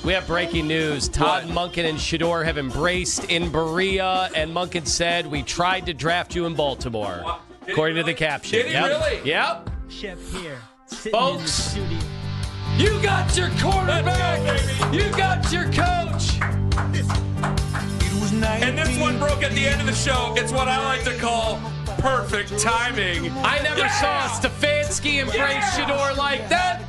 We have breaking news. TODD Monken and Shedeur have embraced in Berea, and Monken said, "We tried to draft you in Baltimore," according to the caption. Did he really? Yep. Chef here. Folks, you got your quarterback. You got your coach. And this one broke at the end of the show. It's what I like to call perfect timing. I never saw Stefanski embrace Shedeur like that.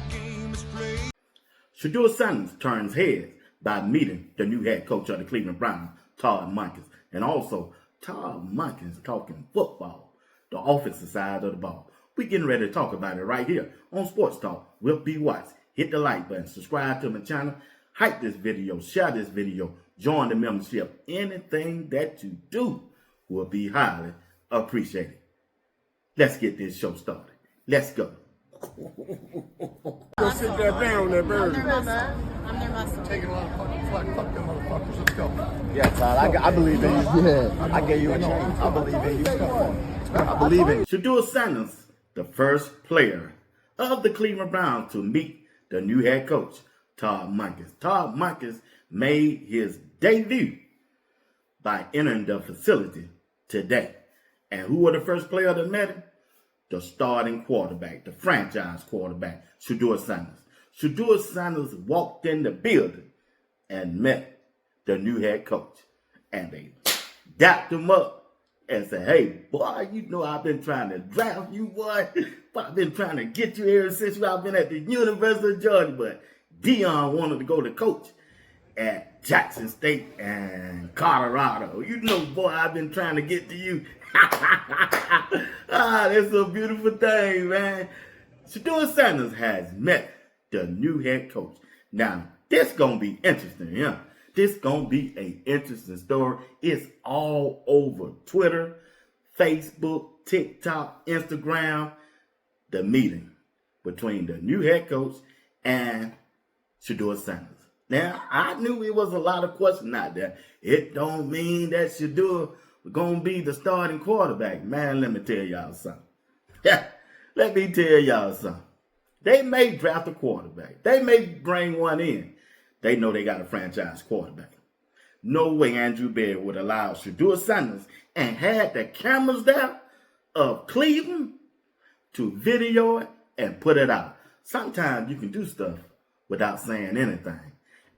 Shedeur Sanders turns heads by meeting the new head coach of the Cleveland Browns, TODD Monken. And also, TODD Monken talking football, the offensive side of the ball. We're getting ready to talk about it right here on Sports Talk with B. Watts. Hit the like button, subscribe to my channel, hype this video, share this video, join the membership. Anything that you do will be highly appreciated. Let's get this show started. Let's go. Go sit that down, that bird. I'm their muscle. Taking a lot of fucking flack. Fuck them motherfuckers. Let's go. Yeah, Todd, I believe in you. Yeah. I gave you a chance. I believe in you. I believe in you. Shedeur Sanders, the first player of the Cleveland Browns to meet the new head coach, TODD Monken. TODD Monken made his debut by entering the facility today. And who were the first player that met him? The starting quarterback, the franchise quarterback, Shedeur Sanders. Shedeur Sanders walked in the building and met the new head coach. And they dapped him up and said, "Hey, boy, you know I've been trying to draft you, boy. I've been trying to get you here since I've been at the University of Georgia. But Dion wanted to go to coach at Jackson State and Colorado. You know, boy, I've been trying to get to you." That's a beautiful thing, man. Shedeur Sanders has met the new head coach. Now, this gonna be interesting, yeah. This gonna be an interesting story. It's all over Twitter, Facebook, TikTok, Instagram. The meeting between the new head coach and Shedeur Sanders. Now, I knew it was a lot of questions out there. It don't mean that Shedeur gonna be the starting quarterback. Man, let me tell y'all something. Let me tell y'all something. They may draft a quarterback. They may bring one in. They know they got a franchise quarterback. No way Andrew Berry would allow Shedeur Sanders and had the cameras there of Cleveland to video it and put it out. Sometimes you can do stuff without saying anything.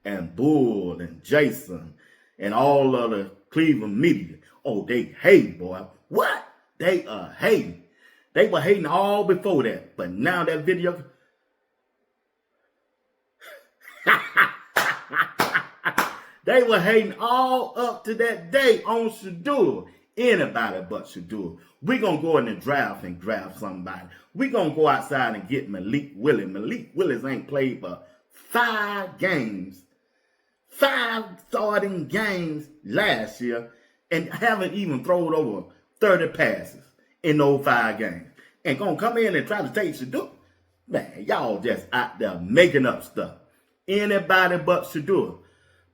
And Bull and Jason and all of the Cleveland media, oh, they hate, boy. What? They are hating. They were hating all before that. But now that video... They were hating all up to that day on Shedeur. Anybody but Shedeur. We're going to go in the draft and draft somebody. We're going to go outside and get Malik Willis. Malik Willis ain't played but 5 games. 5 starting games last year and haven't even thrown over 30 passes in those 5 games. And going to come in and try to take Shedeur. Man, y'all just out there making up stuff. Anybody but Shedeur.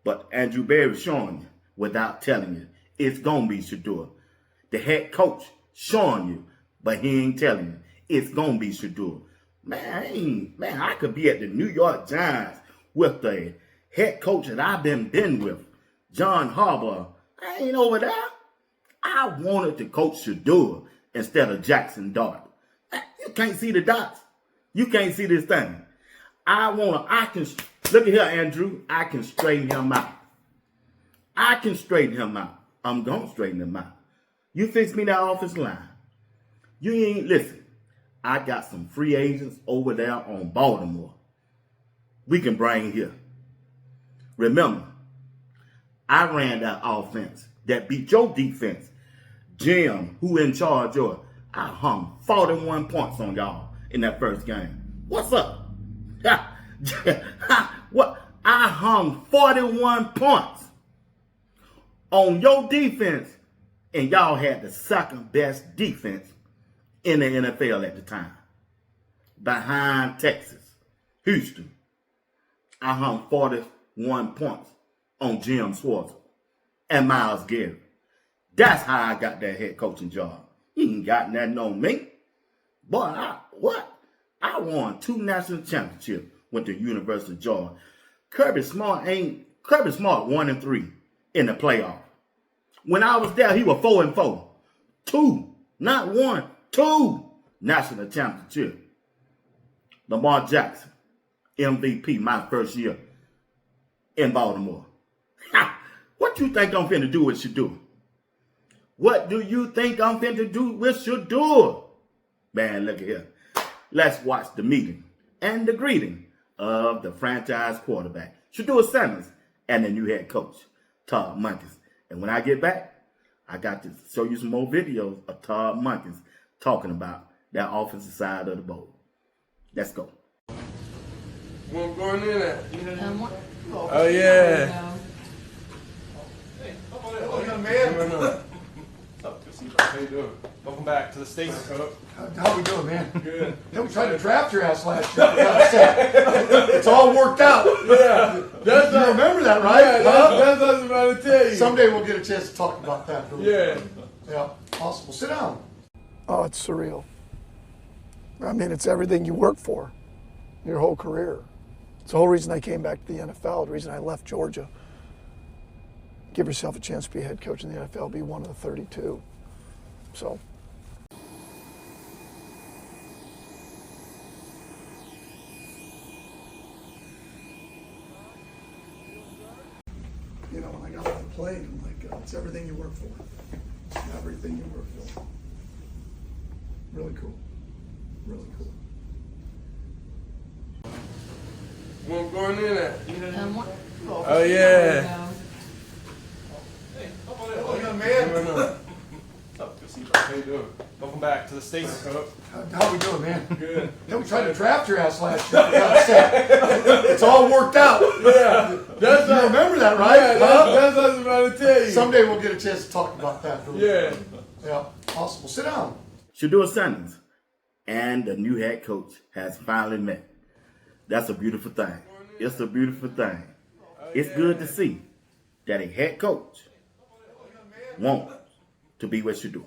But Andrew Berry showing you without telling you. It's going to be Shedeur. The head coach showing you, but he ain't telling you. It's going to be Shedeur. Man, I could be at the New York Giants with the head coach that I've been with, John Harbaugh. I ain't over there. I wanted to coach Shedeur instead of Jackson Dart. You can't see the dots. You can't see this thing. Look at here, Andrew. I can straighten him out. I'm going to straighten him out. You fix me that offensive line. You ain't, listen, I got some free agents over there on Baltimore. We can bring here. Remember, I ran that offense that beat your defense. Jim, who in charge of it, I hung 41 points on y'all in that first game. What's up? What? I hung 41 points on your defense, and y'all had the second best defense in the NFL at the time, behind Texas, Houston. I hung 41 points on Jim Schwartz and Myles Garrett. That's how I got that head coaching job. You ain't got nothing on me. Boy, I won 2 national championships with the University of Georgia. Kirby Smart 1-3 in the playoff. When I was there, he was 4-4. 2, not 1, 2 national championship. Lamar Jackson, MVP, my first year in Baltimore. What you think I'm finna do with Shedeur? What do you think I'm finna do with Shedeur? Man, look at here. Let's watch the meeting and the greeting of the franchise quarterback, Shedeur Sanders, and the new head coach, TODD MONKEN. And when I get back, I got to show you some more videos of TODD MONKEN talking about that offensive side of the ball. Let's go. Where I'm going in at? Oh, yeah. How you doing? Welcome back to the States. How we doing, man? Good. We tried to draft your ass last year. It's all worked out. Yeah. You remember that, right? Yeah, that's what I was about to tell you. Someday we'll get a chance to talk about that. Yeah. Yeah, awesome. Well, sit down. Oh, it's surreal. I mean, it's everything you work for your whole career. It's the whole reason I came back to the NFL, the reason I left Georgia. Give yourself a chance to be a head coach in the NFL, be one of the 32. So. You know, when I got off the plane, I'm like, it's everything you work for. Everything you work for. Really cool. Really cool. Where I'm going in at? Oh, yeah. Hello, young man. How you doing? Welcome back to the States. How we doing, man? Good. We tried to draft your ass last year. It's all worked out. Yeah. You remember that, right? Yeah, that's what I was about to tell you. Someday we'll get a chance to talk about that. Yeah. Yeah, awesome. Well, sit down. Shedeur Sanders and the new head coach has finally met. That's a beautiful thing. It's a beautiful thing. It's good to see that a head coach wants to be with Shedeur.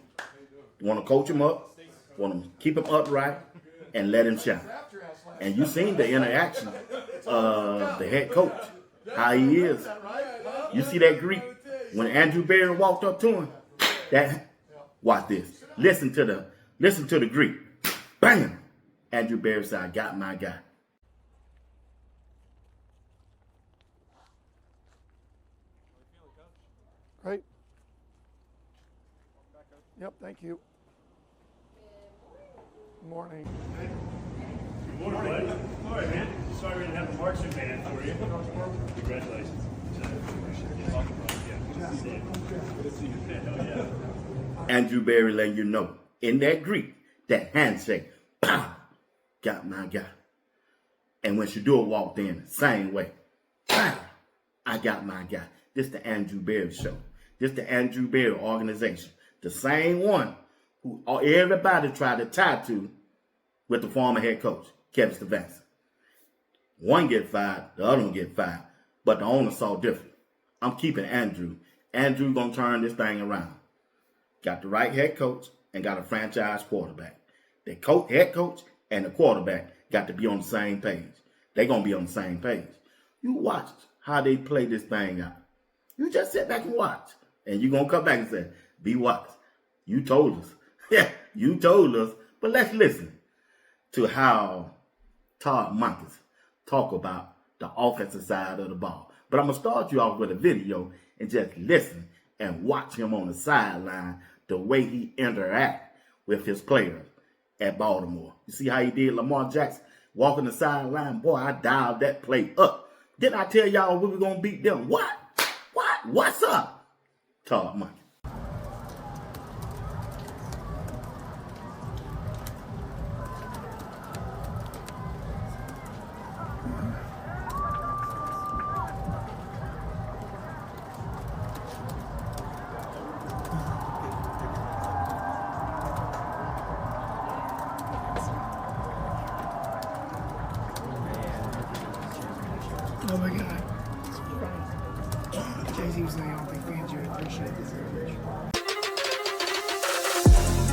Want to coach him up, want to keep him upright, and let him shine. And you seen the interaction of the head coach, how he is. You see that Greek when Andrew Berry walked up to him. Watch this. Listen to the Greek. Bam! Andrew Berry said, "I got my guy." Great. Yep, thank you. Good morning. Good morning, bud. All right, man. Sorry we didn't have the marching band for you. Congratulations. Andrew Berry letting you know, in that Greek, that handshake, pow, got my guy. And when Shedeur walked in, same way, pow, I got my guy. This the Andrew Berry show. This the Andrew Berry organization. The same one who everybody tried to tie to with the former head coach, Kevin Stefanski. One get fired, the other one get fired. But the owner saw different. I'm keeping Andrew. Andrew gonna turn this thing around. Got the right head coach and got a franchise quarterback. The head coach and the quarterback got to be on the same page. They're gonna be on the same page. You watch how they play this thing out. You just sit back and watch. And you're gonna come back and say, be wise. You told us. Yeah, you told us. But let's listen to how TODD MONKEN talk about the offensive side of the ball. But I'm going to start you off with a video and just listen and watch him on the sideline, the way he interact with his players at Baltimore. You see how he did Lamar Jackson walking the sideline? Boy, I dialed that play up. Didn't I tell y'all we were going to beat them? What? What's up? TODD MONKEN. Oh my God. Jay-Z was saying, I don't think fans would appreciate this very much.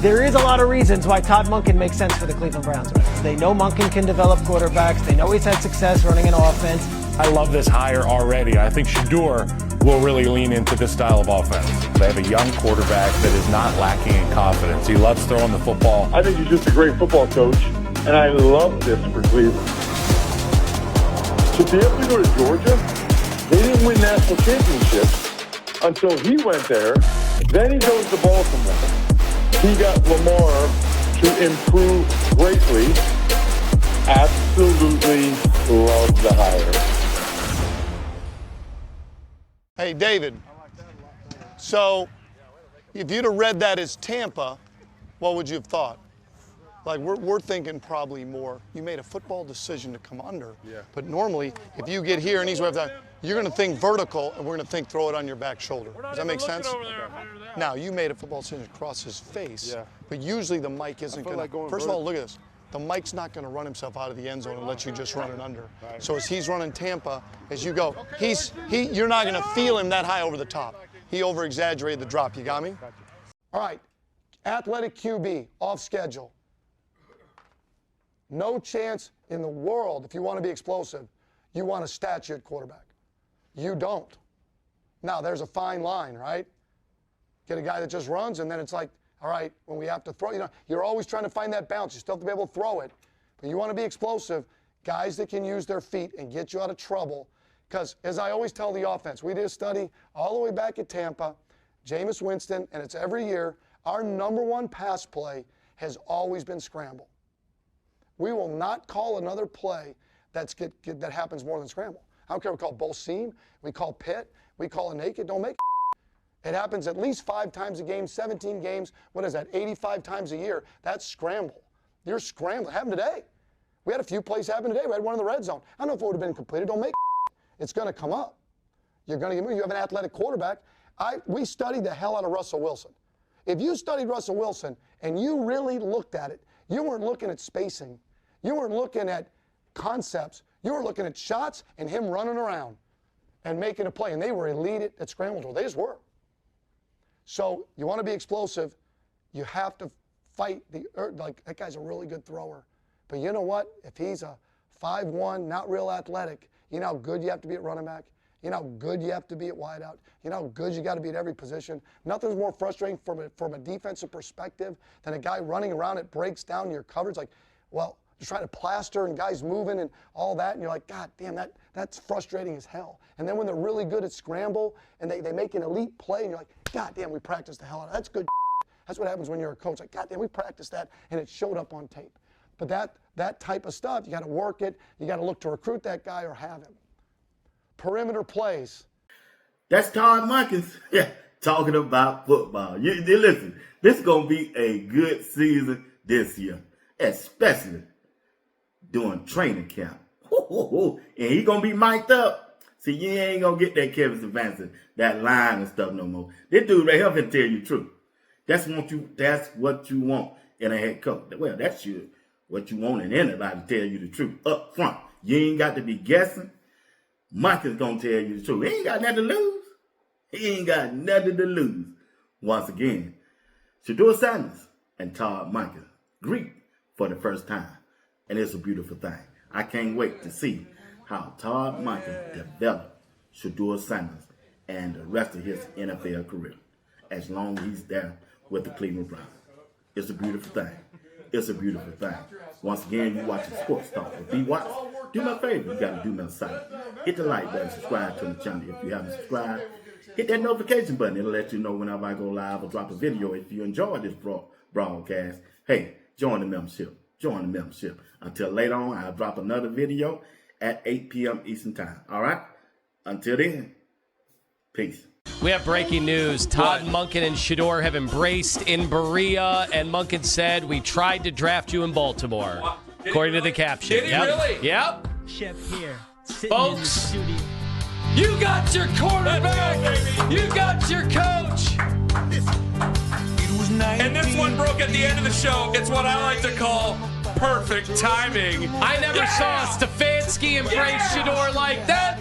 There is a lot of reasons why TODD MONKEN makes sense for the Cleveland Browns. They know Monken can develop quarterbacks. They know he's had success running an offense. I love this hire already. I think Shedeur will really lean into this style of offense. They have a young quarterback that is not lacking in confidence. He loves throwing the football. I think he's just a great football coach, and I love this for Cleveland. To be able to go to Georgia, they didn't win national championships until he went there. Then he goes to Baltimore. He got Lamar to improve greatly. Absolutely love the hire. Hey, David, so if you'd have read that as Tampa, what would you have thought? Like, we're thinking probably more, you made a football decision to come under. Yeah. But normally, if you get here and he's where you're going to think vertical, and we're going to think throw it on your back shoulder. Does that make sense? Now, you made a football decision across his face, but usually the mic isn't going to. First of all, look at this. The Mike's not going to run himself out of the end zone and let you just run it under. So as he's running Tampa, as you go, you're not going to feel him that high over the top. He over-exaggerated the drop. You got me? All right. Athletic QB, off schedule. No chance in the world, if you want to be explosive, you want a statured quarterback. You don't. Now, there's a fine line, right? Get a guy that just runs, and then it's like, all right, when we have to throw, you're always trying to find that bounce. You still have to be able to throw it. But you want to be explosive, guys that can use their feet and get you out of trouble. Because, as I always tell the offense, we did a study all the way back at Tampa, Jameis Winston, and it's every year, our #1 pass play has always been scramble. We will not call another play that happens more than scramble. I don't care if we call both seam, we call pit, we call a naked, don't make it happens at least 5 times a game, 17 games. What is that, 85 times a year? That's scramble. You're scrambling. It happened today. We had a few plays happen today. We had one in the red zone. I don't know if it would have been completed. Don't make it. It's going to come up. You're going to get moved. You have an athletic quarterback. We studied the hell out of Russell Wilson. If you studied Russell Wilson and you really looked at it, you weren't looking at spacing. You weren't looking at concepts. You were looking at shots and him running around and making a play. And they were elite at scramble drill. They just were. So you want to be explosive, you have to fight like that guy's a really good thrower. But you know what? If he's a 5'1", not real athletic, you know how good you have to be at running back? You know how good you have to be at wideout? You know how good you got to be at every position? Nothing's more frustrating from a defensive perspective than a guy running around, it breaks down your coverage. Like, well, just trying to plaster and guys moving and all that, and you're like, God damn, that's frustrating as hell. And then when they're really good at scramble and they make an elite play, and you're like, God damn, we practiced the hell out of that. That's good. That's what happens when you're a coach. Like, God damn, we practiced that, and it showed up on tape. But that type of stuff, you got to work it. You got to look to recruit that guy or have him. Perimeter plays. That's TODD Monken, talking about football. Listen, this is going to be a good season this year, especially during training camp. And he's going to be mic'd up. See, you ain't going to get that Kevin Stefanski, that line and stuff no more. This dude right here can tell you the truth. That's what you want in a head coach. Well, that's what you want in anybody to tell you the truth up front. You ain't got to be guessing. Monken's going to tell you the truth. He ain't got nothing to lose. He ain't got nothing to lose. Once again, Shedeur Sanders and TODD Monken greet for the first time. And it's a beautiful thing. I can't wait to see how TODD Monken develop Shedeur Sanders and the rest of his NFL career, as long as he's there with the Cleveland Browns. It's a beautiful thing. It's a beautiful thing. Once again, you watching Sports Talk with B-Watts. Do me a favor. You got to do me a solid. Hit the like button. Subscribe to the channel if you haven't subscribed. Hit that notification button. It'll let you know whenever I go live or drop a video. If you enjoy this broadcast, hey, join the membership. Join the membership. Until later on, I'll drop another video at 8 p.m. Eastern Time. All right? Until then, peace. We have breaking news. TODD Monken and Shedeur have embraced in Berea, and Monken said, we tried to draft you in Baltimore, according to the caption. Did he really? Yep. Chef here. Folks, you got your quarterback. You got your coach. And this one broke at the end of the show. It's what I like to call perfect timing. I never saw Stefanski embrace Shedeur like that.